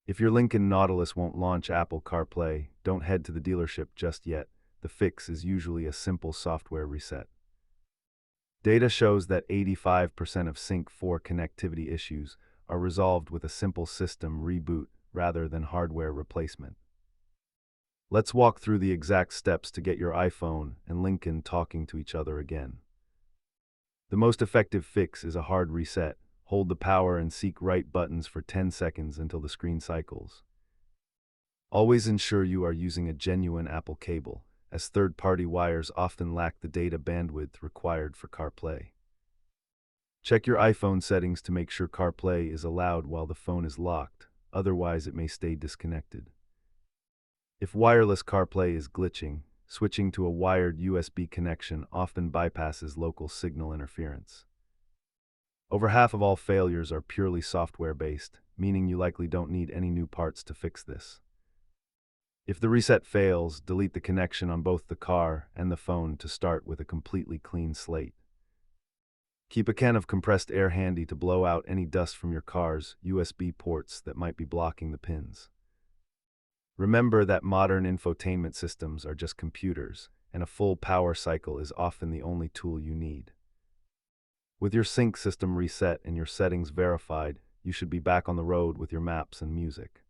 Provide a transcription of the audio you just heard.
If your Lincoln Nautilus won't launch Apple CarPlay, don't head to the dealership just yet. The fix is usually a simple software reset. Data shows that 85% of Sync 4 connectivity issues are resolved with a simple system reboot rather than hardware replacement. Let's walk through the exact steps to get your iPhone and Lincoln talking to each other again. The most effective fix is a hard reset. Hold the power and seek right buttons for 10 seconds until the screen cycles. Always ensure you are using a genuine Apple cable, as third-party wires often lack the data bandwidth required for CarPlay. Check your iPhone settings to make sure CarPlay is allowed while the phone is locked, otherwise it may stay disconnected. If wireless CarPlay is glitching, switching to a wired USB connection often bypasses local signal interference. Over half of all failures are purely software-based, meaning you likely don't need any new parts to fix this. If the reset fails, delete the connection on both the car and the phone to start with a completely clean slate. Keep a can of compressed air handy to blow out any dust from your car's USB ports that might be blocking the pins. Remember that modern infotainment systems are just computers, and a full power cycle is often the only tool you need. With your sync system reset and your settings verified, you should be back on the road with your maps and music.